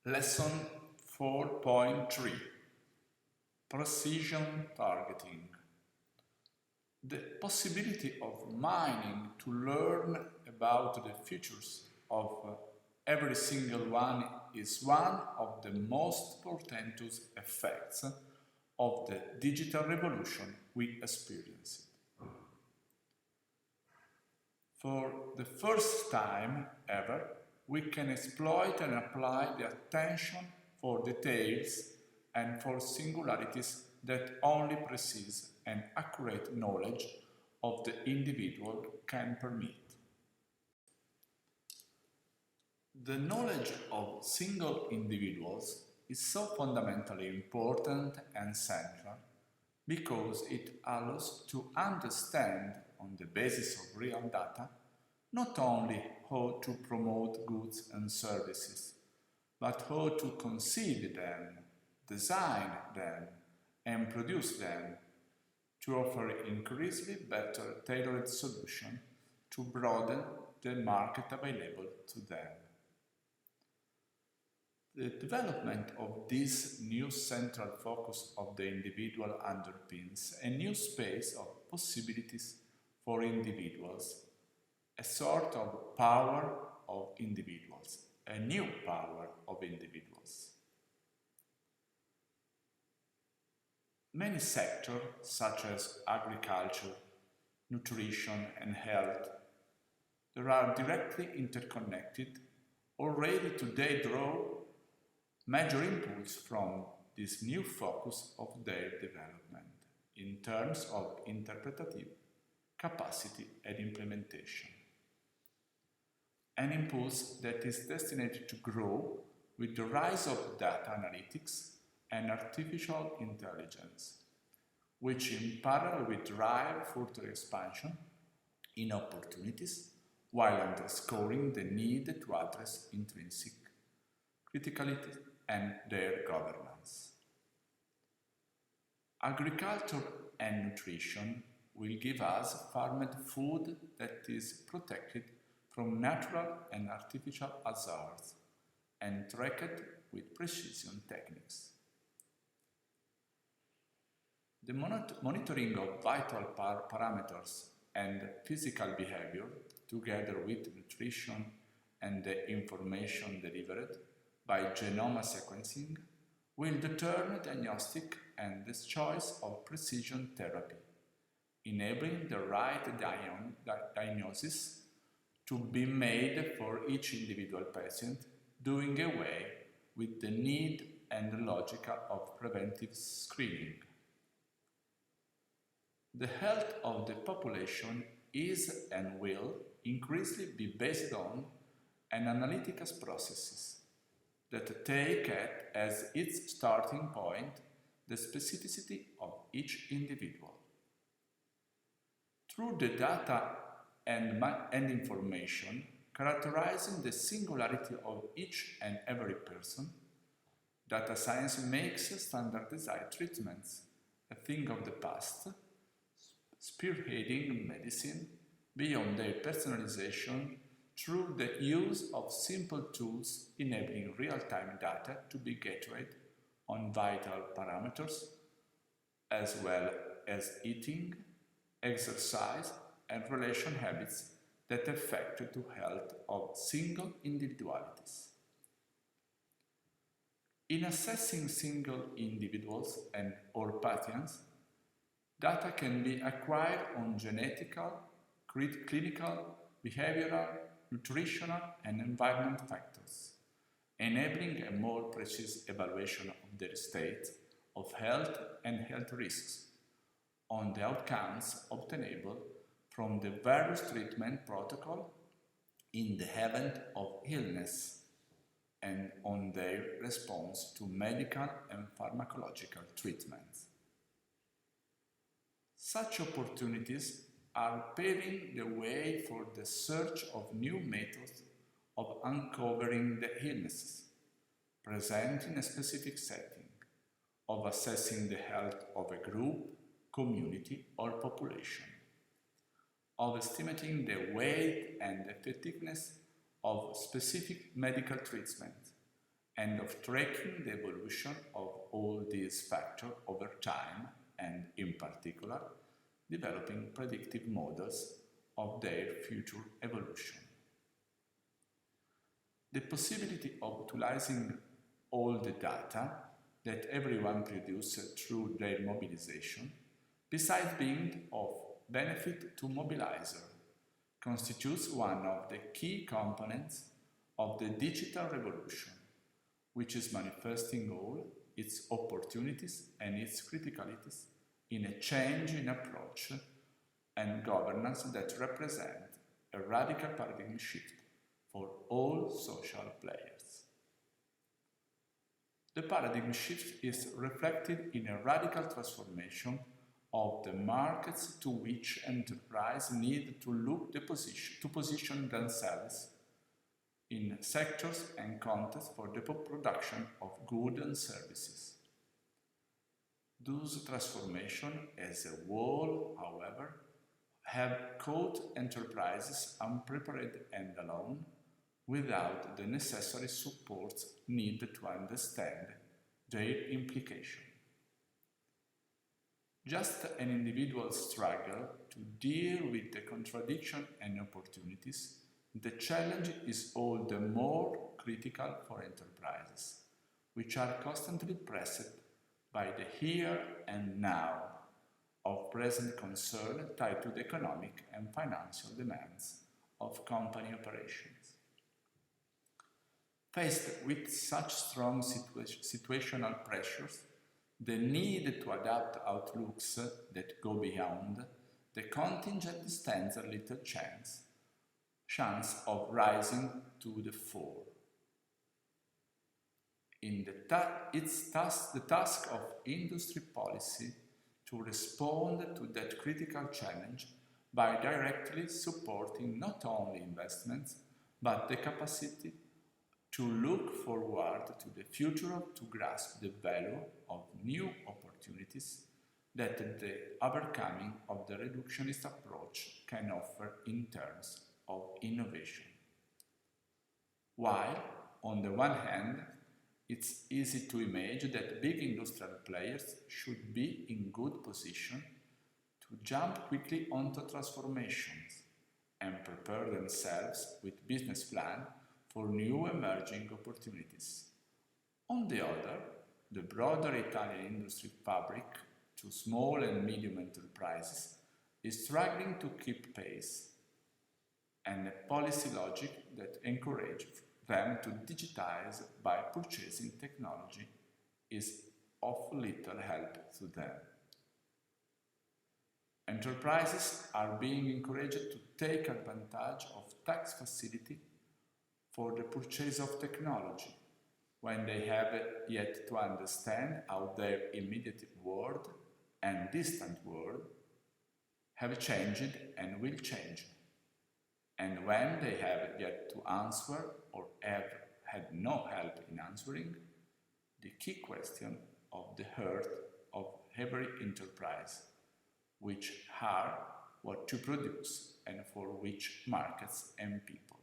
Lesson 4.3 Precision Targeting. The possibility of mining to learn about the futures of every single one is one of the most portentous effects of the digital revolution we experience. For the first time ever, we can exploit and apply the attention for details and for singularities that only precise and accurate knowledge of the individual can permit. The knowledge of single individuals is so fundamentally important and central because it allows to understand on the basis of real data not only how to promote goods and services, but how to conceive them, design them, and produce them to offer increasingly better tailored solutions to broaden the market available to them. The development of this new central focus of the individual underpins a new space of possibilities for individuals, a sort of power of individuals, a new power of individuals. Many sectors, such as agriculture, nutrition, and health, that are directly interconnected, already today draw major impulse from this new focus of their development in terms of interpretative capacity and implementation. An impulse that is destined to grow with the rise of data analytics and artificial intelligence, which in parallel will drive further expansion in opportunities while underscoring the need to address intrinsic criticality and their governance. Agriculture and nutrition will give us farmed food that is protected from natural and artificial hazards and tracked with precision techniques. The monitoring of vital parameters and physical behavior, together with nutrition and the information delivered by genome sequencing, will determine diagnostic and the choice of precision therapy, enabling the right diagnosis to be made for each individual patient, doing away with the need and the logic of preventive screening. The health of the population is and will increasingly be based on an analytical processes that take as its starting point the specificity of each individual. Through the data and information characterizing the singularity of each and every person, data science makes standardized treatments a thing of the past, spearheading medicine beyond their personalization through the use of simple tools enabling real-time data to be gathered on vital parameters, as well as eating, exercise, and relation habits that affect the health of single individualities. In assessing single individuals and or pathogens, data can be acquired on genetical, clinical, behavioral, nutritional, and environment factors, enabling a more precise evaluation of their state of health and health risks on the outcomes obtainable from the various treatment protocol in the event of illness and on their response to medical and pharmacological treatments. Such opportunities are paving the way for the search of new methods of uncovering the illnesses present in a specific setting, of assessing the health of a group, community, or population, of estimating the weight and effectiveness of specific medical treatment, and of tracking the evolution of all these factors over time and, in particular, developing predictive models of their future evolution. The possibility of utilizing all the data that everyone produces through their mobilization, besides being of benefit to mobilizer, constitutes one of the key components of the digital revolution, which is manifesting all its opportunities and its criticalities in a change in approach and governance that represent a radical paradigm shift for all social players. The paradigm shift is reflected in a radical transformation of the markets to which enterprises need to look to position themselves in sectors and contexts for the production of goods and services. Those transformations as a whole, however, have caught enterprises unprepared and alone, without the necessary support needed to understand their implication. Just an individual struggle to deal with the contradiction and opportunities, the challenge is all the more critical for enterprises, which are constantly pressed by the here and now of present concern tied to the economic and financial demands of company operations. Faced with such strong situational pressures, the need to adapt outlooks that go beyond the contingent stands a little chance of rising to the fore. It's the task of industry policy to respond to that critical challenge by directly supporting not only investments, but the capacity to look forward to the future to grasp the value of new opportunities that the overcoming of the reductionist approach can offer in terms of innovation. While, on the one hand, it's easy to imagine that big industrial players should be in good position to jump quickly onto transformations and prepare themselves with business plans for new emerging opportunities. On the other, the broader Italian industry fabric to small and medium enterprises is struggling to keep pace, and a policy logic that encourages them to digitize by purchasing technology is of little help to them. Enterprises are being encouraged to take advantage of tax facility for the purchase of technology, when they have yet to understand how their immediate world and distant world have changed and will change, and when they have yet to answer or have had no help in answering the key question of the heart of every enterprise, which are what to produce and for which markets and people.